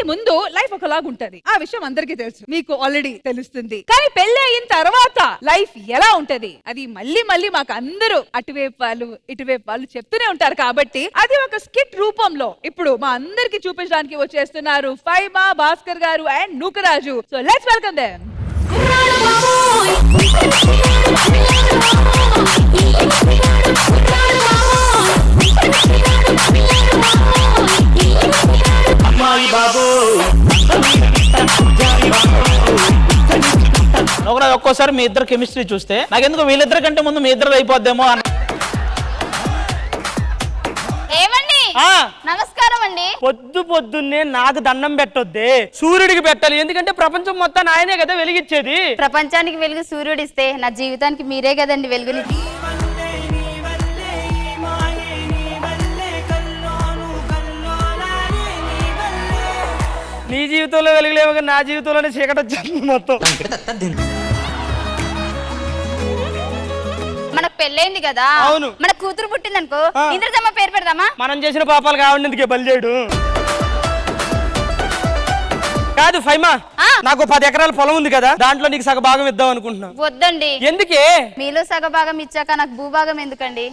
ముందు లైఫ్ ఒకలాగా ఉంటది. ఆ విషయం అందరికీ తెలుసు, మీకు ఆల్రెడీ తెలుస్తుంది. కానీ పెళ్లి అయిన తర్వాత లైఫ్ ఎలా ఉంటది అది మళ్ళీ మళ్ళీ మాకు అందరూ అటువైపు వాళ్ళు ఇటువైపు వాళ్ళు చెప్తూనే ఉంటారు. కాబట్టి అది ఒక స్కిట్ రూపంలో ఇప్పుడు మా అందరికి చూపించడానికి వచ్చేస్తున్నారు ఫైమా, భాస్కర్ గారు and Nookaraju. So let's welcome them. ఒకరోజు ఒక్కోసారి మీ ఇద్దరు కెమిస్ట్రీ చూస్తే నాకెందుకు వీళ్ళిద్దరి కంటే ముందు మీ ఇద్దరు అయిపోద్దేమో అని. ఏమండి నమస్కారం అండి. పొద్దున్నే నాకు దండం పెట్టొద్దే, సూర్యుడికి పెట్టాలి. ఎందుకంటే ప్రపంచం మొత్తాన్ని ఆయనే కదా వెలిగించేది. ప్రపంచానికి వెలుగు సూర్యుడిస్తే నా జీవితానికి మీరే కదండి వెలుగుని. నీ జీవితంలో వెలుగులేమో కానీ నా జీవితంలోనే చీకటి వచ్చింది మొత్తం. మనకు పెళ్ళైంది కదా, అవును. మన కూతురు పుట్టింది అనుకో, ఇంద్రజమ్మ పేరు పెడదామా? మనం చేసిన పాపాలు కావండి బలి చేయడు. కాదు ఫైమా, నాకు 10 ఎకరాల పొలం ఉంది కదా, దాంట్లో నీకు సగ భాగం ఇద్దాం అనుకుంటున్నా. వద్దండి. ఎందుకే? మీలో సగ భాగం ఇచ్చాక నాకు భూభాగం ఎందుకండి?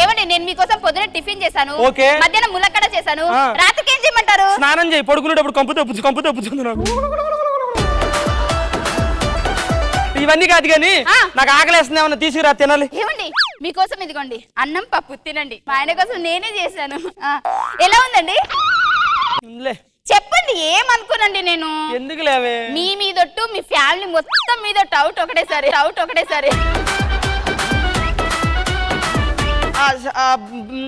ఏమండి, నేను మీకోసం పొద్దున టిఫిన్ చేశాను, మధ్యాహ్నం ములక్కడ చేశాను, రాత్రికి ఏం చేయమంటారు? స్నానం చేయి, పడుకునేటప్పుడు కంపు తప్పుచుకుంటున్నాను. ఇవన్నీ కాదు కానీ నాకు ఆకలేస్తుంది, ఏమన్నా తీసుకురా తినాలి. ఏమండి, మీకోసం ఇదిగోండి అన్నం పప్పు తినండి. మా ఆయన కోసం నేనే చేశాను. ఎలా ఉందండి చెప్పండి, ఏమనుకోనండి. నేను ఎందుకు లేవే, మీ మీదొట్టు మీ ఫ్యామిలీ మొత్తం మీద టౌట్ ఒకటేసారి.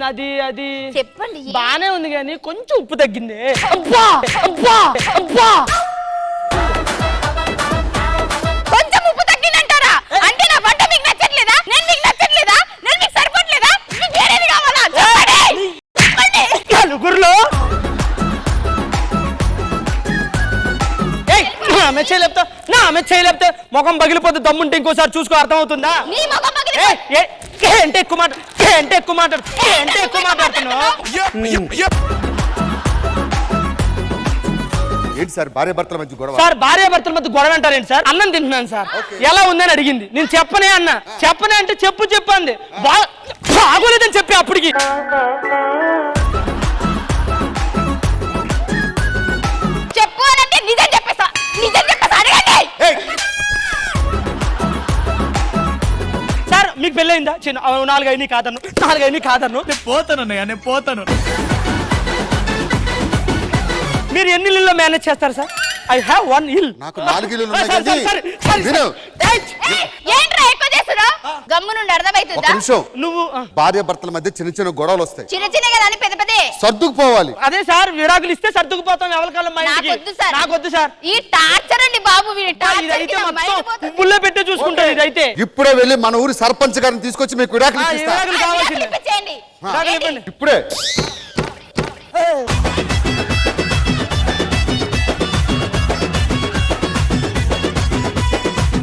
అది అది చెప్పండి. బానే ఉంది కానీ కొంచెం ఉప్పు తగ్గింది. కొంచెం ఉప్పు తగ్గిందంటారా? అంటే నా వంట మీకు నచ్చట్లేదా? నేను మీకు నచ్చట్లేదా? నేను మీకు సరిపోట్లేదా? మీకు వేరేది కావాలా? నలుగురులో చేయలేపుతా ముఖం పగిలిపోతే దమ్ముంటే ఇంకోసారి చూసుకో, అర్థం అవుతుందా? ఎక్కువ మాట్లాడుతున్నావు. ఏంటి సార్ భార్యాభర్తల మధ్య గొడవ? సార్ భార్యాభర్తల మధ్య గొడవ అంటారేంటి సార్? అన్నం తింటున్నాను సార్. ఎలా ఉందని అడిగింది, నేను చెప్పనే అన్నా. చెప్పనే అంటే చెప్పండి, బాగోలేదని చెప్పి అప్పటికి. చెప్పు అని అంటే నిజం చెప్పేసా అడగండి. సార్ మీకు పెళ్ళయిందా? చిన్న 4 అయినా కాదన్ను. నేను పోతాను. మీరు ఎన్ని ఇల్లు మేనేజ్ చేస్తారు సార్? ఐ హావ్ 1 ఇల్. నాకు 4 ఇల్లు ఉన్నాయి. ఏంట్రా ఎక్కువ చేస్తున్నావ్? గమ్మునుండి అర్థమైతుందా? నువ్వు భార్యాభర్తల మధ్య చిన్న గొడవలు వస్తాయి. చిన్న కదా అని పెద్ద సర్దుకుపోవాలి. అదే సార్, విడాకులు ఇస్తే సర్దుకుపోతాం. ఎవరికాలం నాకొద్దు సార్. ఈ టార్చర్ అండి బాబు, పుల్లే పెట్టి చూసుకుంటారు. ఇదైతే ఇప్పుడే వెళ్ళి మన ఊరి సర్పంచ్ గారిని తీసుకొచ్చి మీకు విడాకులు ఇప్పుడే.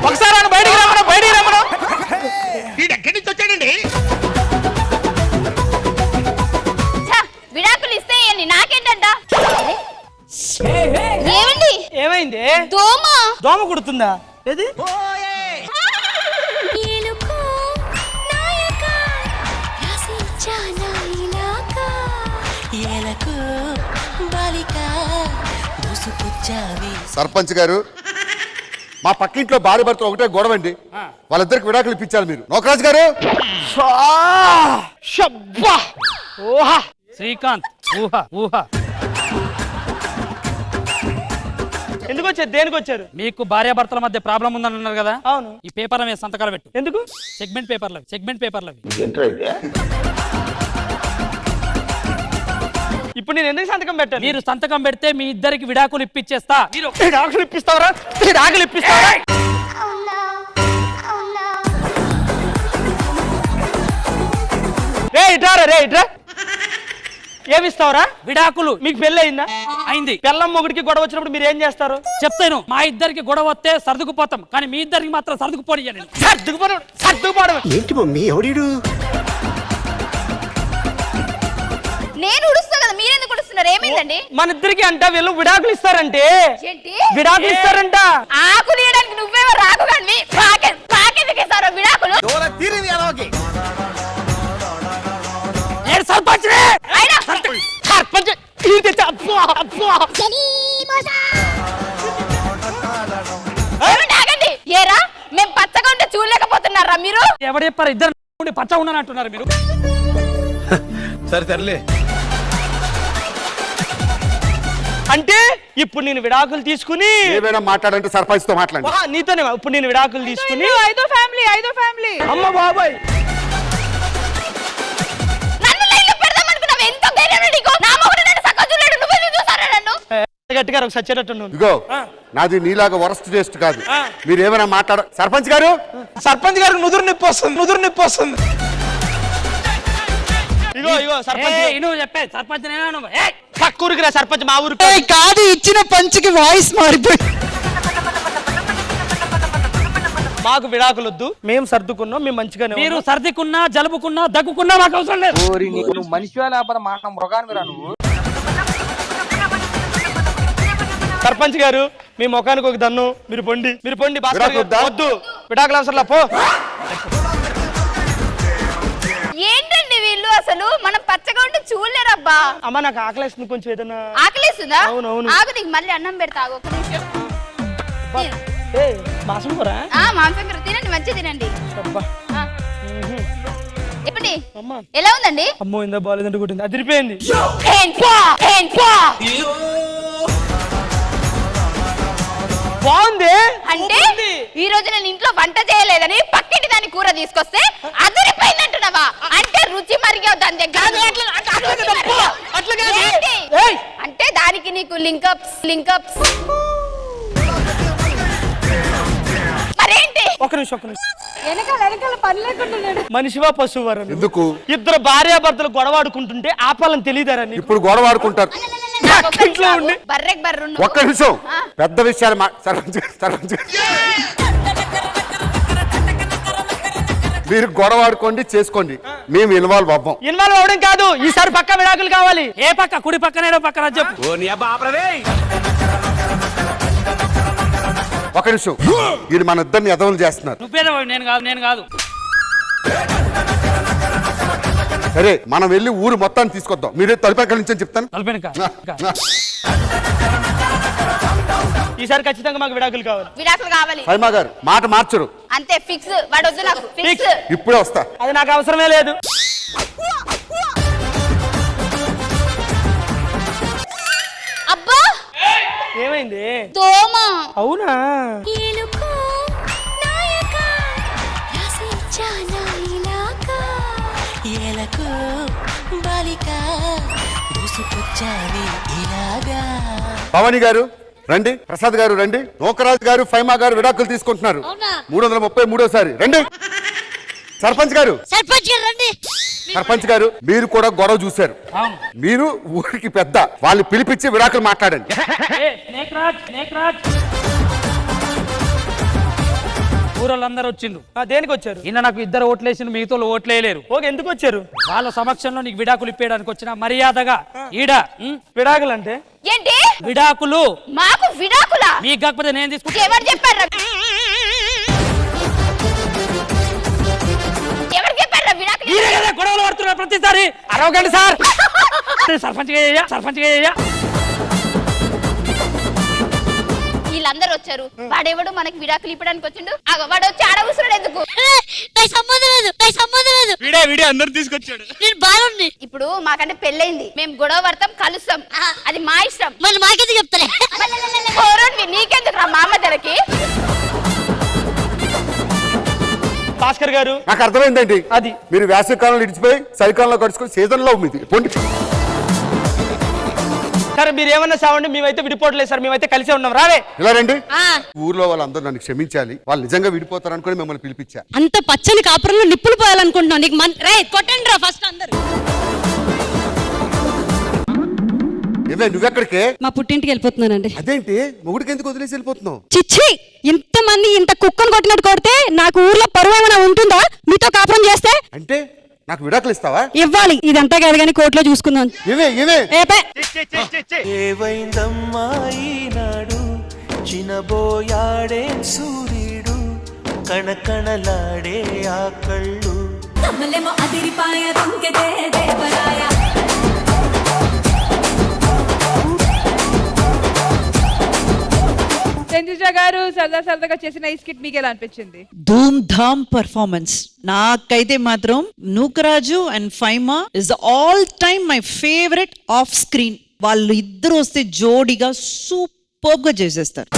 ఒకసారి బయటికి రమ్మను. ఎక్కడి నుంచి వచ్చాడండి? విడాకులు ఇస్తే నాకేంటంట? ఏమైంది? దోమ కుడుతుందా? ఏది? సర్పంచ్ గారు, మా పక్కింట్లో భార్యాభర్తలు ఒకటే గొడవ అండి. వాళ్ళిద్దరికి విడాకులు ఇప్పించాలి మీరు. నోకరాజు గారు. శ్రీకాంత్ ఊహ. ఎందుకు వచ్చారు? దేనికి వచ్చారు? మీకు భార్యాభర్తల మధ్య ప్రాబ్లం ఉందని అన్నారు కదా. అవును. ఈ పేపర్ల మీద సంతకాలు పెట్టు. ఎందుకు? సెగ్మెంట్ పేపర్లవి. ఇప్పుడు నేను ఎందుకు సంతకం పెట్టాను? మీరు సంతకం పెడితే మీ ఇద్దరికి విడాకులు ఇప్పించేస్తా. విడాకులు ఇప్పిస్తావరా? రే ఇట్రా. ఏమిస్తావురా? విడాకులు. మీకు పెళ్లి అయిందా? అయింది. పెళ్ళం మొగుడికి గొడవ వచ్చినప్పుడు మీరు ఏం చేస్తారు? చెప్తాను, మా ఇద్దరికి గొడవ వస్తే సర్దుకుపోతాం, కానీ మీ ఇద్దరికి మాత్రం సర్దుకుపోనియ్యను. సర్దుకుపోవడం ఏంటి మమ్మీ ఎవడీడు? నేను ఉడుస్తా కదా, మీరెందుకు ఉడుస్తున్నారు? ఏమైందండి? మన ఇద్దరికి అంట వీళ్ళు విడాకులు ఇస్తారంటే. ఏంటి విడాకులు ఇస్తారంట. ఆకు తీయడానికి నువ్వేమో రాకు కానీ కాకెందుకు ఇస్తారో విడాకులు? నేను సర్పంచ్ అయినా సర్పంచ్ ఇది తెచ్చా. అబ్బా, అబ్బా. ఏమండి, ఆగండి. ఏరా మేము పచ్చగా ఉంటే చూడలేకపోతున్నారా మీరు? ఎవరు చెప్పారు? ఇద్దరు పచ్చ ఉన్నానంటున్నారు మీరు. సరే తరలే. అంటే ఇప్పుడు నేను విడాకులు తీసుకుని ఏమైనా మాట్లాడంటే సర్పంచ్ తో మాట్లాడండి. నీతోనే ఇప్పుడు నేను విడాకులు తీసుకుని ఐదో ఫ్యామిలీ అమ్మ బాబాయ్ నన్ను లైన్లో పెడదామనుకున్నావు. ఎంత ధైర్యం నీకు? నా మొగుడు నన్ను సక్కగా చూడలేడు, నువ్వే చూసారా నన్ను? గట్టిగా ఒక సచ్చేటట్టు. ఇగో నాది నీలాగా వరస్ట్ టేస్ట్ కాదు. మీరు ఏమైనా మాట్లాడ సర్పంచ్ గారు నుదురు నొప్పి వస్తుంది. ఇగో ఇగో సర్పంచ్ నువ్వు చెప్పే సర్పంచ్ నేనా నువ్వు? పక్క ఊరికి రా సర్పంచ్, మా ఊరు కాదు, ఇచ్చిన పంచికి వాయిస్ మారిపోయి. మాకు విడాకులు వద్దు, మేము సర్దుకున్నాం, మేము మంచిగానే మీరు ఉన్నాం. సర్దికున్నా జలుబుకున్నా దగ్గుకున్నా మాకు అవసరం లేదు. నువ్వు మనిషి లేకపోతే మాట మృగానివిరా నువ్వు. సర్పంచ్ గారు మీ ముఖానికి ఒక దన్ను, మీరు పొండి భాస్కర్ గారు. విడాకులు వద్దా? వద్దు, విడాకులు అవసరం పో. ఏంటండి వీళ్ళు అసలు? మనం పచ్చగా ఉంటే చూడలేరబ్బా. అమ్మ నాకు ఆకలేస్తుంది కొంచెం ఏదైనా. ఆకలేస్తుందా? అవునవును. ఆగు, నీకు మళ్ళీ అన్నం పెడతా, ఆగు ఒక్క నిమిషం. మాసం కూర మాంసం కూర తినండి, మంచిగా తినండి. అబ్బా. ఆ. చెప్పండి, అమ్మా. ఎలా ఉందండి? అమ్మో ఇందా బాగాలేదంటే కొట్టింది, అదిరిపోయింది. బాగుంది. అంటే ఈ రోజు నేను ఇంట్లో వంట చేయలేదని పక్కింటి దాని కూర తీసుకొస్తే అదిరిపోయింది అంటున్నావా? అంటే రుచి మరిగావు దాని దగ్గర. రుచి మరిగావు. ఏంటి? అంటే దానికి నీకు లింకప్స్ మరేంటి? ఒక నిమిషం మనిషివా పశువారా నువ్వు? ఎందుకు ఇద్దరు భార్యాభర్తలు గొడవాడుకుంటుంటే ఆపాలని తెలియదారా నీకు? ఇప్పుడు గొడవ ఆడుకుంటారు? ఇంట్లో ఉండి బర్రెక్ బర్రు ఒక్క నిమిషం, పెద్ద విషయాలు సర్పంచ్ గారు మీరు గొడవ ఆడుకోండి, చేసుకోండి, మేము ఇన్వాల్వ్ అవ్వం. ఇన్వాల్వ్ అవడం కాదు, ఈసారి పక్క విడాకులు కావాలి. ఏ పక్క? కుడి పక్కనేడో పక్కన చెప్పు. ఒక నిమిషం, ఇది మన ఇద్దరిని ఎదవలు చేస్తున్నారు. నువ్వేదో నేను కాదు. సరే మనం వెళ్ళి ఊరు మొత్తాన్ని తీసుకొద్దాం. మీరు తలుపెక్కడి నుంచి అని చెప్తాను. తలపెనక ఈసారి ఖచ్చితంగా మాకు విడాకులు కావాలి. విడాకులు కావాలి. హైమా గారు మాట మార్చరు. అంతే, ఫిక్స్. వాడు వద్దు నాకు, ఫిక్స్. ఇప్పుడే వస్తా. అది నాకు అవసరమే లేదు. అబ్బా, ఏమైంది? దోమ. అవునా? భవానీ గారు రండి, ప్రసాద్ గారు రండి, నోకరాజు గారు ఫైమా గారు విడాకులు తీసుకుంటున్నారు. 333సారి రండి. సర్పంచ్ గారు మీరు కూడా గొడవ చూశారు. మీరు ఊరికి పెద్ద, వాళ్ళు పిలిపించి విడాకులు మాట్లాడండి. ఊరోళ్ళందరూ వచ్చిండ్రు. దేనికి వచ్చారు? ఈయన నాకు ఇద్దరు ఓట్లేసిన, మిగతా ఓట్లేయలేరు. ఓకే, ఎందుకు వచ్చారు? వాళ్ళ సమక్షంలో నీకు విడాకులు ఇప్పేయడానికి వచ్చిన మర్యాదగా ఈడ విడాకులు అంటే ఏంటి? విడాకులు. మాకు విడాకులా? మీకు కాకపోతే నేను తీసుకుంటా. ఎవరు చెప్పారా? ఎవరు చెప్పారా విడాకులు? ఈయన కదా గొడవలు పడుతున్నారు ప్రతిసారి. అరవకండి సార్. సర్పంచ్ వీళ్ళందరూ వచ్చారు. వాడెవడు మనకి విడాకులు ఇప్పడానికి వచ్చిండు? వాడు వచ్చి ఆడ కూర్చున్నాడు ఎందుకు? ఇప్పుడు మాకంటే పెళ్ళైంది, మేము గొడవ పడతాం, కలుస్తాం, అది మా ఇష్టం. మరి మాకెందుకు చెప్తారే? నీకెందుకు రా మా అమ్మ దగ్గరికి? భాస్కర్ గారు నాకు అర్థమైందండి. అది మీరు వేసవి కాలంలో ఇడిచిపోయి చలికాలంలో గడుచుకొని సీజన్ లో మీది పోండి. సరే మీరు ఏమన్నా సావండి, మేమైతే విడిపోవట్లేదు సార్, మేమైతే కలిసే ఉన్నాం. రావే ఇలా రండి. ఊర్లో వాళ్ళందరూ నన్ను క్షమించాలి, వాళ్ళు నిజంగా విడిపోతారు అనుకుని మిమ్మల్ని పిలిపించా. అంత పచ్చని కాపురంలో నిప్పులు పోయాలనుకుంటున్నావు. నీకు కొట్టండి రా ఫస్ట్ అందరు. ఏమే నువ్వెక్కడికే? మా పుట్టింటికి వెళ్ళిపోతున్నానండి. అదేంటి మొగుడికి ఎందుకు వదిలేసి వెళ్ళిపోతున్నావు? చిచ్చి, ఇంతమంది ఇంత కుక్కను కొట్టినట్టు కొడితే నాకు ఊర్లో పరువు ఏమైనా ఉంటుందా? మీతో కాపురం చేస్తే అంటే నాకు విడాకులు ఇస్తావా? ఇవ్వాలి. ఇదంతా కాదు కానీ కోర్టులో చూసుకుందాం. ఏమే ఏమే ఏపే ఏవైందమ్మా ఈనాడు చినబోయాడే సూర్యుడు కణకణలాడే ఆ కళ్ళు చంద్రిజ గారు సరదాగా చేసిన ఈ స్కిట్ మీకు ఎలా అనిపించింది? ధూమ్ ధామ్ పర్ఫార్మెన్స్. నాకైతే మాత్రం Nookaraju and Faima is all time my favourite off screen. వాళ్ళు ఇద్దరు వస్తే జోడిగా సూపర్ గా చేసేస్తారు.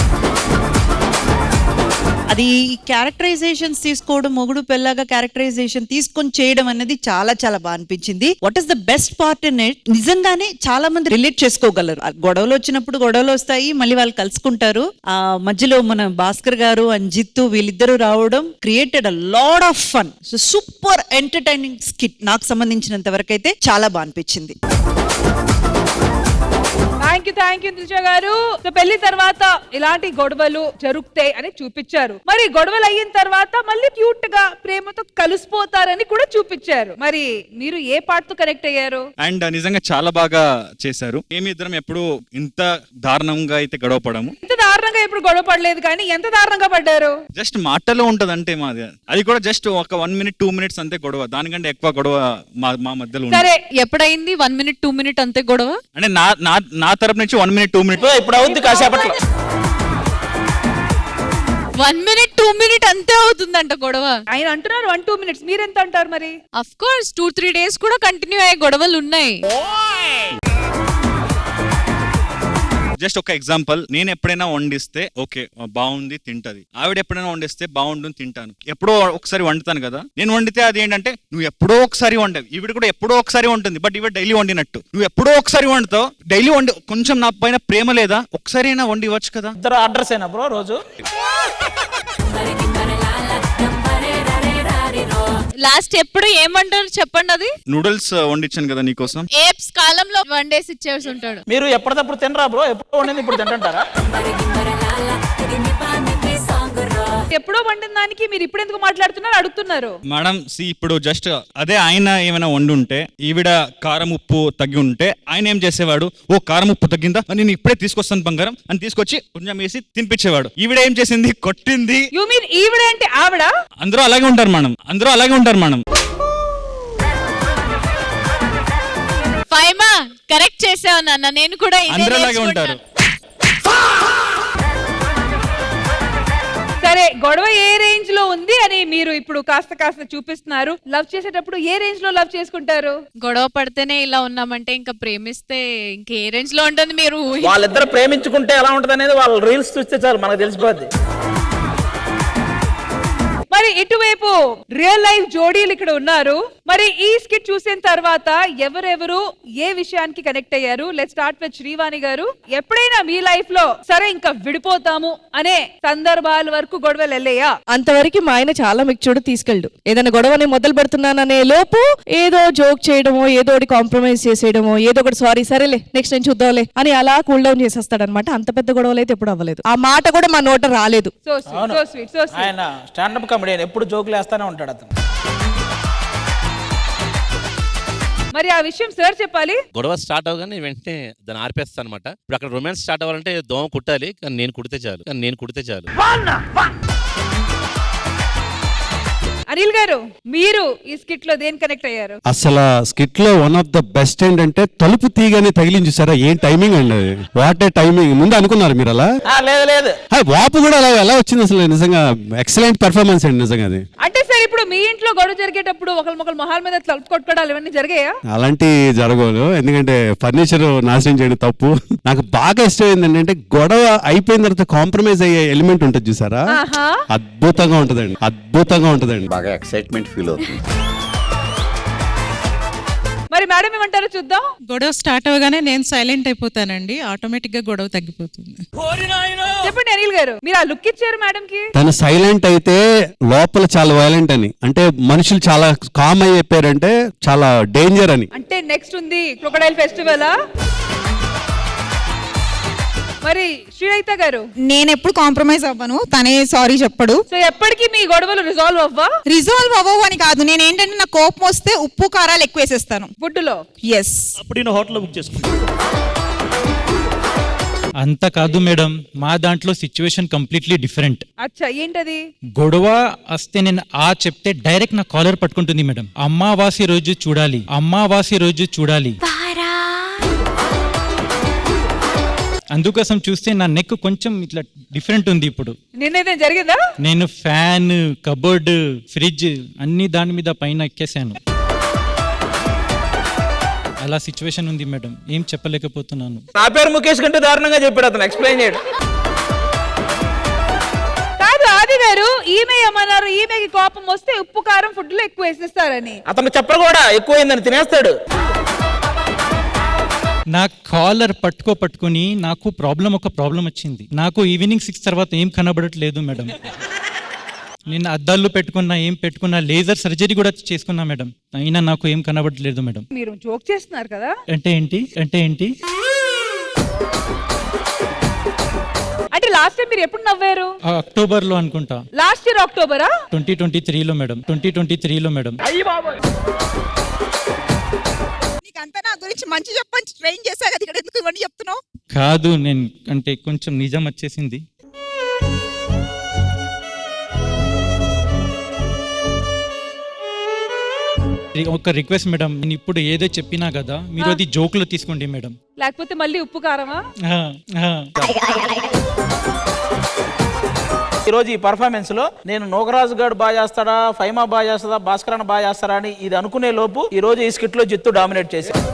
అది క్యారెక్టరైజేషన్స్ తీసుకోవడం, మొగుడు పెళ్ళాగా క్యారెక్టరైజేషన్ తీసుకొని చేయడం అనేది చాలా చాలా బాగా అనిపించింది. What is the best part in it, నిజంగానే చాలా మంది రిలేట్ చేసుకోగలరు. గొడవలు వచ్చినప్పుడు గొడవలు వస్తాయి, మళ్ళీ వాళ్ళు కలుసుకుంటారు. ఆ మధ్యలో మన భాస్కర్ గారు అండ్ జిత్తు వీళ్ళిద్దరూ రావడం created a lot of fun. So super entertaining skit నాకు సంబంధించినంత వరకు అయితే చాలా బాగా అనిపించింది. థ్యాంక్ యూ త్రిష గారు. సో పెళ్లి తర్వాత ఇలాంటి గొడవలు జరుగుతాయి అని చూపించారు. మరి గొడవలు అయిన తర్వాత మళ్ళీ క్యూట్ గా ప్రేమతో కలిసిపోతారని కూడా చూపించారు. మరి మీరు ఏ పార్ట్ తో కనెక్ట్ అయ్యారు? అండ్ నిజంగా చాలా బాగా చేశారు. మేము ఇద్దరం ఎప్పుడు ఇంత దారుణంగా అయితే గొడవ పడము. ఇంత దారుణంగా ఎప్పుడు గొడవ పడలేదు, కానీ ఎంత దారుణంగా పడ్డారు? జస్ట్ మాటలో ఉంటది అంటే మాది, అది కూడా జస్ట్ ఒక 1 minute 2 minutes అంతే గొడవ, దానికంటే ఎక్కువ గొడవ మా మధ్యలో ఉంది. సరే, ఎప్పుడైంది 1 minute 2 minute అంతే గొడవ? అంటే నా తరపు నుంచి 1 minute 2 minutes ఇప్పుడు అవుద్ది కాసేపట్లో. 1 minute 2 minute అంతే అవుతుందంట గొడవ. ఆయన అంటున్నారు 1-2 minutes, మీరెంత అంటారు? మరి అఫ్ కోర్స్ 2-3 days కూడా కంటిన్యూ అయ్యే గొడవలు ఉన్నాయి. జస్ట్ ఒక ఎగ్జాంపుల్, నేను ఎప్పుడైనా వండిస్తే ఓకే బాగుంది తింటది, ఆవిడ ఎప్పుడైనా వండిస్తే బాగుంటుంది తింటాను. ఎప్పుడో ఒకసారి వండుతాను కదా, నేను వండితే అది ఏంటంటే నువ్వు ఎప్పుడో ఒకసారి వండవు, ఈవిడ కూడా ఎప్పుడో ఒకసారి వండుతుంది, బట్ ఈవిడ డైలీ వండినట్టు. నువ్వు ఎప్పుడో ఒకసారి వండుతావు, డైలీ వండి కొంచెం నా పైన ప్రేమ లేదా? ఒకసారి అయినా వండి ఇవ్వచ్చు కదా. ఇద్దరు ఆర్డర్స్ అయినా బ్రో రోజు. లాస్ట్ ఎప్పుడు ఏమంటారు చెప్పండి? అది నూడిల్స్ వండించాను కదా నీకోసం. ఏప్స్ కాలంలో 1 day ఇచ్చేసి ఉంటాడు. మీరు ఎప్పటికప్పుడు తినరా బ్రో? ఎప్పుడు వండింది ఇప్పుడు తింటుంటారా? ఎప్పుడో వండిన దానికి మీరు ఇప్పుడు ఎందుకు మాట్లాడుతున్నారు అడుగుతున్నారు? మేడం ఇప్పుడు జస్ట్ అదే ఆయన ఏమైనా వండుంటే, ఈవిడ కారం ఉప్పు తగ్గి ఉంటే ఆయన ఏం చేసేవాడు, ఓ కారం ఉప్పు తగ్గిందా నేను ఇప్పుడే తీసుకొస్తాను బంగారం అని తీసుకొచ్చి కొంచెం వేసి తినిపించేవాడు. ఈవిడ ఏం చేసింది, కొట్టింది. యు మీన్ ఈవిడ అంటే ఆవిడ? అందరూ అలాగే ఉంటారు మేడం, అందరూ అలాగే ఉంటారు మేడం. ఫైమా కరెక్ట్ చేసావు నాన్న, నేను కూడా అందరూ అలాగే ఉంటారు. సరే, గొడవ ఏ రేంజ్ లో ఉంది అని మీరు ఇప్పుడు కాస్త చూపిస్తున్నారు. లవ్ చేసేటప్పుడు ఏ రేంజ్ లో లవ్ చేసుకుంటారు? గొడవ పడితేనే ఇలా ఉన్నామంటే ఇంకా ప్రేమిస్తే ఇంకే రేంజ్ లో ఉంటుంది. మీరు వాళ్ళిద్దరు ప్రేమించుకుంటే ఎలా ఉంటది అనేది వాళ్ళ రీల్స్ చూస్తే చాలు మనకు తెలిసిపోద్ది. మరి ఇటువైపు రియల్ లైఫ్ జోడీలు ఇక్కడ ఉన్నారు. మరి ఈ స్కిట్ చూసిన తర్వాత ఎవరెవరు ఏ విషయానికి కనెక్ట్ అయ్యారు? లెట్స్ స్టార్ట్ విత్ శ్రీవాణి గారు. ఎప్పుడైనా మీ లైఫ్ లో సరే ఇంకా విడిపోతాము అనే సందర్భాల వరకు గొడవలు వెళ్ళాయా? అంతవరకు మా ఆయన చాలా మిక్చూడ్ తీసుకెళ్ళడు. ఏదైనా గొడవని మొదలు పెడుతున్నాననే లోపు ఏదో జోక్ చేయడమో, ఏదో ఒకటి కాంప్రమైజ్ చేసేయడమో, ఏదో ఒకటి సారీ సరేలే నెక్స్ట్ టైం చూద్దాంలే అని అలా కూల్ డౌన్ చేసేస్తాడనమాట. అంత పెద్ద గొడవలు అయితే ఎప్పుడు అవ్వలేదు. ఆ మాట కూడా మా నోట రాలేదు. So sweet. ఆయన స్టాండప్ కామెడియన్, ఎప్పుడు జోకులు వేస్తానే ఉంటాడు అతను. మరి ఆ విషయం సార్ చెప్పాలి. గొడవ స్టార్ట్ అవగానే వెంటనే దాన్ని ఆర్పేస్తాను అనమాట. ఇప్పుడు అక్కడ రొమాన్స్ స్టార్ట్ అవ్వాలంటే దోమ కుట్టాలి, కానీ నేను కుడితే చాలు. అనిల్ గారు, మీరు ఈ స్కిట్ లో దేని కనెక్ట్ అయ్యారు? అసలు స్కిట్ లో వన్ ఆఫ్ ద బెస్ట్ ఏంటంటే తలుపు తీగని తగిలించి చూసారా, ఏం టైమింగ్ అండి అది. What a timing. ముందు అనుకున్నారు మీరు అలా? లేదు వాపు కూడా అలా ఎలా వచ్చింది అసలు, నిజంగా ఎక్సలెంట్ పెర్ఫార్మెన్స్ అండి నిజంగా అది. అంటే సార్ ఇప్పుడు మీ ఇంట్లో గొడవ జరిగేటప్పుడు ఒకరి మొహాల మీద తలుపు కొట్టుకోవడాలు ఇవన్నీ జరిగాయా? అలాంటి జరగదు, ఎందుకంటే ఫర్నిచర్ నాశనం చేయడం తప్పు. నాకు బాగా ఇష్టం ఏంటంటే గొడవ అయిపోయిన తర్వాత కాంప్రమైజ్ అయ్యే ఎలిమెంట్ ఉంటుంది చూసారా, అద్భుతంగా ఉంటదండి. బాగా ఎక్సైట్మెంట్ ఫీల్ అవుతుంది. మరి మేడం ఏమంటారో చూద్దాం. గొడవ స్టార్ట్ అవగానే నేను సైలెంట్ అయిపోతానండి, ఆటోమేటిక్ గా గొడవ తగ్గిపోతుంది. చెప్పండి అనిల్ గారు, మీరు ఆ లుక్ ఇచ్చారు మేడం కి. తను సైలెంట్ అయితే లోపల చాలా వైలెంట్ అని, అంటే మనుషులు చాలా కామ్ అయిపోయారంటే చాలా డేంజర్ అని. అంటే నెక్స్ట్ ఉంది క్రొకడైల్ ఫెస్టివల్. మరి శ్రీలలిత గారు? నేను ఎప్పుడు కాంప్రమైజ్ అవ్వను, తనే సారీ చెప్పడు. సో ఎప్పటికీ మీ గొడవలు రిజాల్వ్ అవ్వా? రిజాల్వ్ అవ్వవు అని కాదు, నేను ఏంటంటే నాకు కోపం వస్తే ఉప్పు కారాలు ఎక్కువ వేసేస్తాను ఫుడ్ లో. ఎస్. అప్పుడు నేను హోటల్లో బుక్ చేసుకుంటాను. అంత కాదు మేడం, మా దాంట్లో సిచ్యువేషన్ కంప్లీట్లీ డిఫరెంట్. అచ్చా, ఏంటది? గొడవ వస్తే నేను చెప్తే డైరెక్ట్ నా కాలర్ పట్టుకుంటుంది మేడం. అమావాస్య రోజు చూడాలి, అమావాస్య రోజు చూడాలి. అందుకోసం చూస్తే నా నెక్ కొంచెం ఇట్లా డిఫరెంట్ ఉంది ఇప్పుడు. నిన్నైతే జరిగిందా? నేను ఫ్యాన్, కబోర్డ్, ఫ్రిడ్జ్ అన్ని దాని మీద పైన ఎక్కేసాను. అలా సిచ్యువేషన్ ఉంది మేడం, ఏం చెప్పలేకపోతున్నాను. నా పేరు ముఖేష్ కంటే దారుణంగా చెప్పాడు అతను, ఎక్స్ప్లెయిన్ చేయడు. కాదు ఆది గారు, ఈమె ఏమన్నారు, ఈమెకి కోపం వస్తే ఉప్పు కారం ఫుడ్ లో ఎక్కువ వేసేస్తారని. అతను చెప్పరు కూడా, ఎక్కువైందని తినేస్తాడు. నా కాలర్ పట్టుకొని నాకు ఒక ప్రాబ్లం వచ్చింది. నాకు ఈవినింగ్ 6 తర్వాత ఏం కనబడట్లేదు మేడం. నేను అద్దాలు పెట్టుకున్నా, లేజర్ సర్జరీ కూడా చేసుకున్నా మేడం, అయినా నాకు ఏం కనబడట్లేదు మేడం. మీరు జోక్ చేస్తున్నారు కదా? అంటే ఏంటి? అంటే లాస్ట్ టైం మీరు ఎప్పుడు నవ్వారు? అక్టోబర్ లో అనుకుంటా. లాస్ట్ ఇయర్ అక్టోబరా? 2023లో మేడం. 2023లో మేడం. నీకంతా నా గురించి మంచి చెప్పని ట్రైన్ చేశా కదా, ఇక్కడ ఎందుకు ఇవన్నీ చెప్తున్నావు? కాదు, నేను అంటే కొంచెం నిజం వచ్చేసింది. ఒక రిక్వెస్ట్ మేడం, నేను ఇప్పుడు ఏదో చెప్పినా కదా, మీరు అది జోక్ లో తీసుకోండి మేడం. లేకపోతే మళ్ళీ ఉప్పు కారమా? ఈ రోజు ఈ పర్ఫార్మెన్స్ లో నేను నోగరాజు గారు బాగా చేస్తాడా, ఫైమా బాగా చేస్తాడా, భాస్కరన్ బాగా చేస్తాడా అని ఇది అనుకునే లోపు ఈ రోజు ఈ స్కిట్ లో జిత్తు డామినేట్ చేశాడు.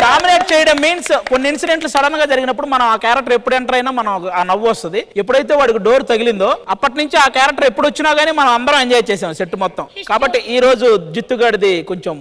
డామినేట్ చేయడం మీన్స్ కొన్ని ఇన్సిడెంట్లు సడన్ గా జరిగినప్పుడు మనం ఆ క్యారెక్టర్ ఎప్పుడు ఎంటర్ అయినా మనం ఆ నవ్వు వస్తుంది. ఎప్పుడైతే వాడికి డోర్ తగిలిందో అప్పటి నుంచి ఆ క్యారెక్టర్ ఎప్పుడు వచ్చినా గానీ మనం అందరం ఎంజాయ్ చేసాం సెట్ మొత్తం. కాబట్టి ఈ రోజు జిత్తుగాడిది కొంచెం